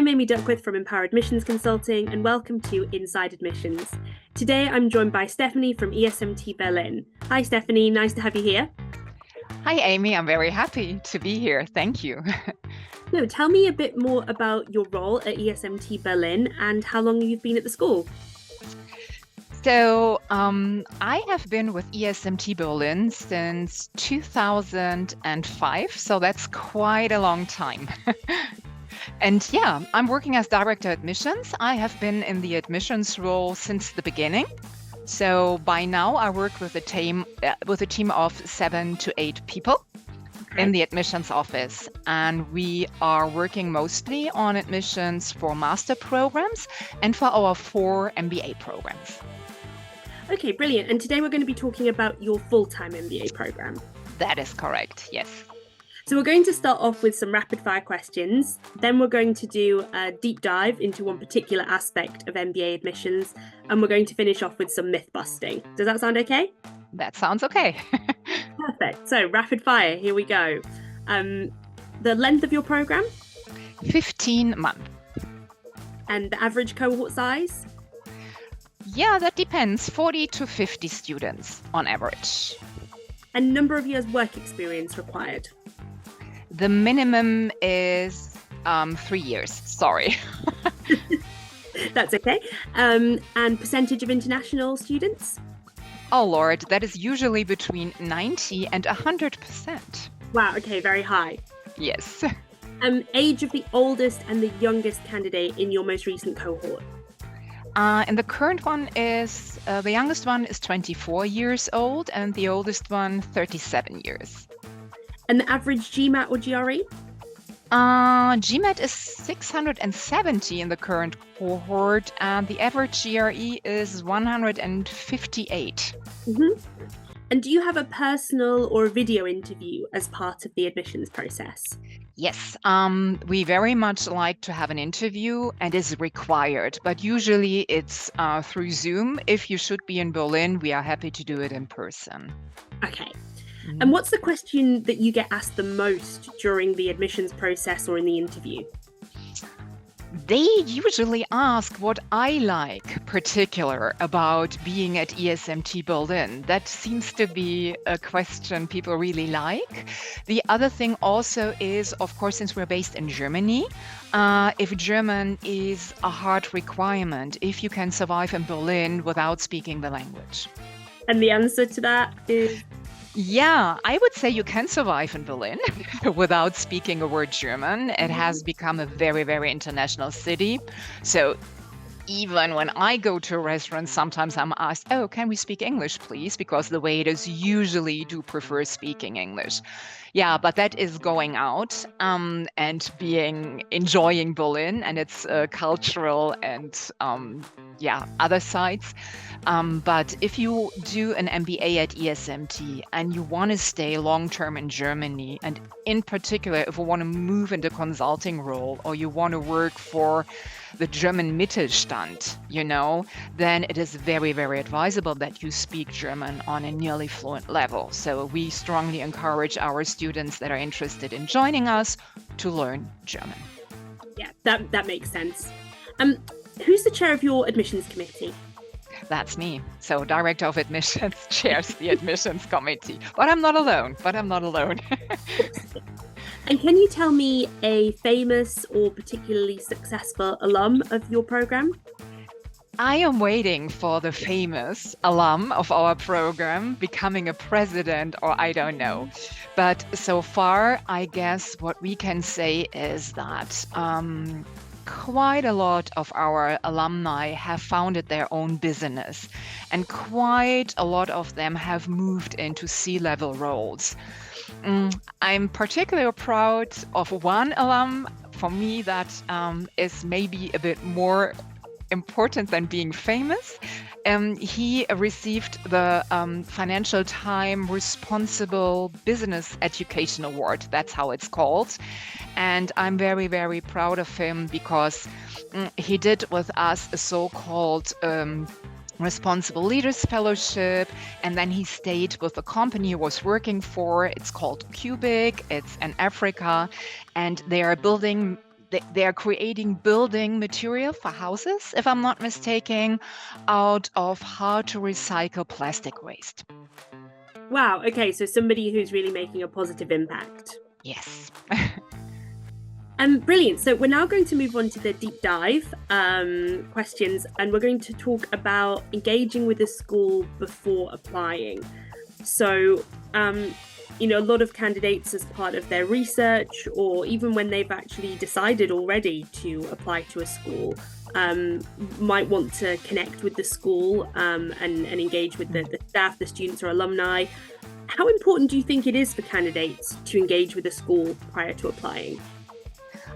I'm Amy Duckworth from Empower Admissions Consulting, and welcome to Inside Admissions. Today I'm joined by Stephanie from ESMT Berlin. Hi Stephanie, nice to have you here. Hi Amy, I'm very happy to be here. Thank you. So tell me a bit more about your role at ESMT Berlin and how long you've been at the school. So I have been with ESMT Berlin since 2005, so that's quite a long time. And yeah, I'm working as Director Admissions. I have been in the admissions role since the beginning. So by now I work with a team of 7 to 8 people in the admissions office. And we are working mostly on admissions for master programs and for our 4 MBA programs. Okay, brilliant. And today we're going to be talking about your full-time MBA program. That is correct, yes. So we're going to start off with some rapid fire questions. Then we're going to do a deep dive into one particular aspect of MBA admissions. And we're going to finish off with some myth busting. Does that sound okay? That sounds okay. Perfect. So rapid fire, here we go. The length of your program? 15 months. And the average cohort size? Yeah, that depends. 40 to 50 students on average. And number of years work experience required? The minimum is 3 years. Sorry. That's okay. And percentage of international students? Oh, Lord, that is usually between 90 and 100%. Wow, okay, very high. Yes. Age of the oldest and the youngest candidate in your most recent cohort? And the current one is, the youngest one is 24 years old and the oldest one 37 years. And the average GMAT or GRE? GMAT is 670 in the current cohort, and the average GRE is 158. Mm-hmm. And do you have a personal or a video interview as part of the admissions process? Yes, we very much like to have an interview and is required, but usually it's through Zoom. If you should be in Berlin, we are happy to do it in person. Okay. And what's the question that you get asked the most during the admissions process or in the interview? They usually ask what I like particular about being at ESMT Berlin. That seems to be a question people really like. The other thing also is, of course, since we're based in Germany, if German is a hard requirement, if you can survive in Berlin without speaking the language. And the answer to that is? Yeah, I would say you can survive in Berlin without speaking a word German. It has become a very, very international city. So even when I go to a restaurant, sometimes I'm asked, oh, can we speak English, please? Because the waiters usually do prefer speaking English. Yeah, but that is going out and enjoying Berlin and its cultural and other sides. But if you do an MBA at ESMT and you want to stay long-term in Germany, and in particular, if you want to move into consulting role or you want to work for the German Mittelstand, then it is very, very advisable that you speak German on a nearly fluent level. So we strongly encourage our students that are interested in joining us to learn German. Yeah, that makes sense. Who's the chair of your admissions committee? That's me. So Director of Admissions chairs the admissions committee. But I'm not alone. And can you tell me a famous or particularly successful alum of your program? I am waiting for the famous alum of our program becoming a president, or I don't know. But so far, I guess what we can say is that quite a lot of our alumni have founded their own business, and quite a lot of them have moved into C-level roles. I'm particularly proud of one alum. For me, that is maybe a bit more important than being famous. He received the Financial Times Responsible Business Education Award. That's how it's called. And I'm very, very proud of him because he did with us a so-called Responsible Leaders Fellowship, and then he stayed with the company he was working for. It's called Cubic. It's in Africa, and they are building they are creating building material for houses, if I'm not mistaken, out of how to recycle plastic waste. Wow, okay, so somebody who's really making a positive impact. Yes. Brilliant. So we're now going to move on to the deep dive questions, and we're going to talk about engaging with the school before applying. So, a lot of candidates, as part of their research, or even when they've actually decided already to apply to a school, might want to connect with the school and engage with the staff, the students or alumni. How important do you think it is for candidates to engage with the school prior to applying?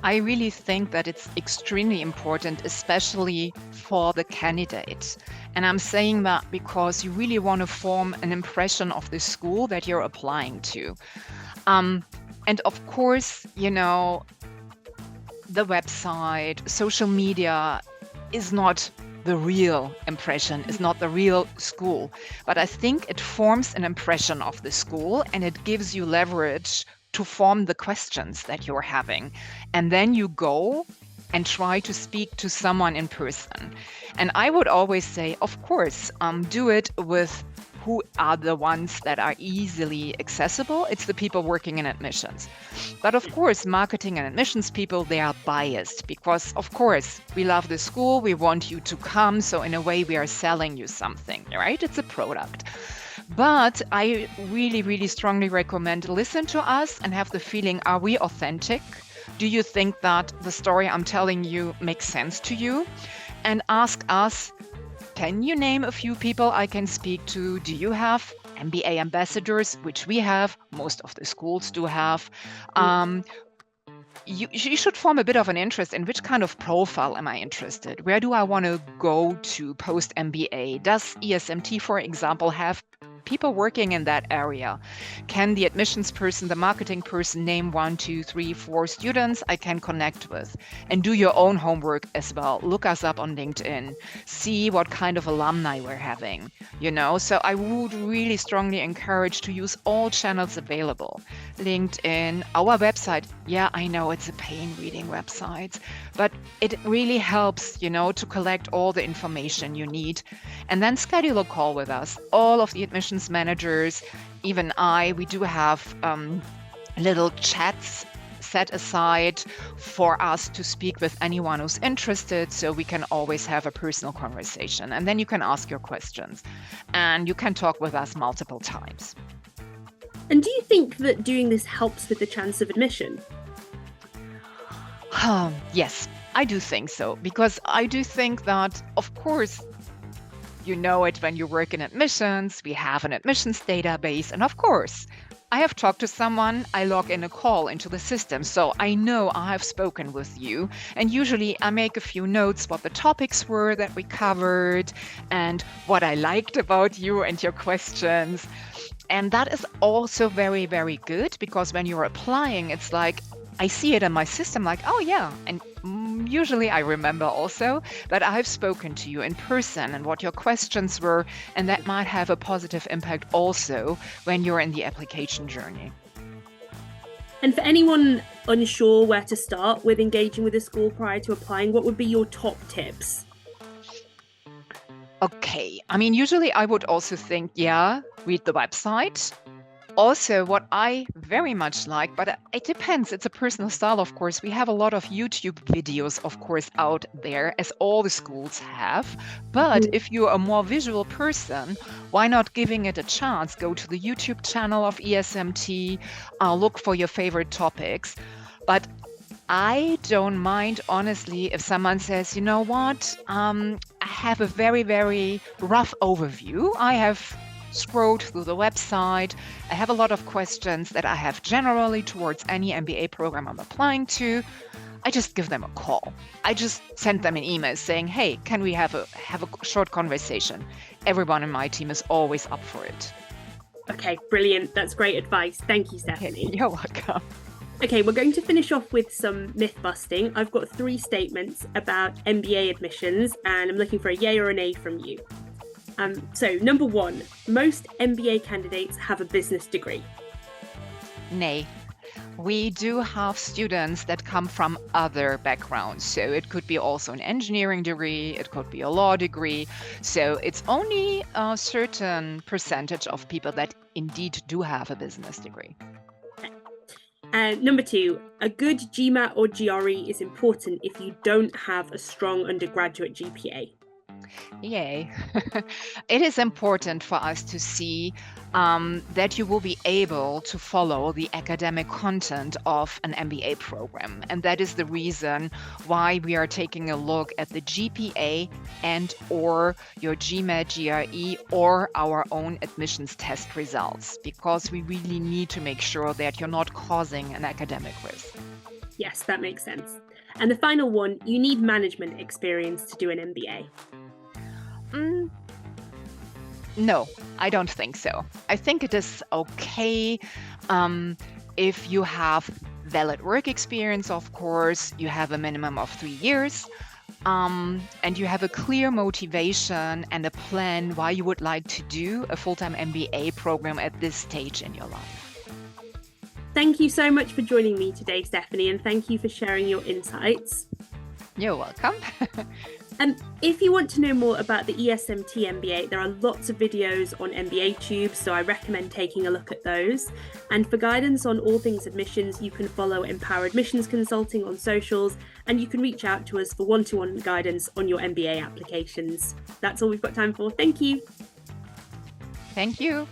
I really think that it's extremely important, especially for the candidates. And I'm saying that because you really want to form an impression of the school that you're applying to. And of course, the website, social media is not the real impression, is not the real school. But I think it forms an impression of the school, and it gives you leverage to form the questions that you're having. And then you go and try to speak to someone in person. And I would always say, of course, do it with who are the ones that are easily accessible. It's the people working in admissions. But of course, marketing and admissions people, they are biased because, of course, we love the school, we want you to come. So in a way, we are selling you something, right? It's a product. But I really, really strongly recommend listen to us and have the feeling, are we authentic? Do you think that the story I'm telling you makes sense to you? And ask us, can you name a few people I can speak to? Do you have MBA ambassadors, which we have? Most of the schools do have. You should form a bit of an interest in which kind of profile am I interested? Where do I want to go to post MBA? Does ESMT, for example, have people working in that area? Can the admissions person, the marketing person name 1, 2, 3, 4 students I can connect with? And do your own homework as well. Look us up on LinkedIn. See what kind of alumni we're having, So I would really strongly encourage to use all channels available. LinkedIn, our website. Yeah, I know it's a pain reading websites, but it really helps, to collect all the information you need. And then schedule a call with us. All of the admissions managers, even we do have little chats set aside for us to speak with anyone who's interested, so we can always have a personal conversation. And then you can ask your questions and you can talk with us multiple times. And do you think that doing this helps with the chance of admission? Yes, I do think so, because I do think that, of course, you know it when you work in admissions, we have an admissions database, and of course, I have talked to someone, I log in a call into the system, so I know I have spoken with you, and usually I make a few notes what the topics were that we covered and what I liked about you and your questions. And that is also very, very good, because when you're applying, it's like, I see it in my system like, oh yeah, and usually I remember also that I've spoken to you in person and what your questions were, and that might have a positive impact also when you're in the application journey. And for anyone unsure where to start with engaging with the school prior to applying, what would be your top tips? Okay, usually I would also think, read the website. Also, what I very much like, but it depends, it's a personal style, of course. We have a lot of YouTube videos, of course, out there, as all the schools have. But if you're a more visual person, why not giving it a chance? Go to the YouTube channel of ESMT, look for your favorite topics. But I don't mind, honestly, if someone says, you know what, I have a very, very rough overview. I have scrolled through the website. I have a lot of questions that I have generally towards any MBA program I'm applying to. I just give them a call. I just send them an email saying, hey, can we have a short conversation? Everyone in my team is always up for it. Okay, brilliant. That's great advice. Thank you, Stephanie. Okay, you're welcome. Okay, we're going to finish off with some myth busting. I've got 3 statements about MBA admissions, and I'm looking for a yay or a nay from you. So number 1, most MBA candidates have a business degree. Nay. We do have students that come from other backgrounds. So it could be also an engineering degree, it could be a law degree. So it's only a certain percentage of people that indeed do have a business degree. Number 2, a good GMAT or GRE is important if you don't have a strong undergraduate GPA. Yay. It is important for us to see that you will be able to follow the academic content of an MBA program. And that is the reason why we are taking a look at the GPA and or your GMAT, GRE, or our own admissions test results, because we really need to make sure that you're not causing an academic risk. Yes, that makes sense. And the final one, you need management experience to do an MBA. No, I don't think so. I think it is okay if you have valid work experience, of course, you have a minimum of 3 years, and you have a clear motivation and a plan why you would like to do a full-time MBA program at this stage in your life. Thank you so much for joining me today, Stephanie, and thank you for sharing your insights. You're welcome. If you want to know more about the ESMT MBA, there are lots of videos on MBA Tube, so I recommend taking a look at those. And for guidance on all things admissions, you can follow Empower Admissions Consulting on socials, and you can reach out to us for one-to-one guidance on your MBA applications. That's all we've got time for. Thank you. Thank you.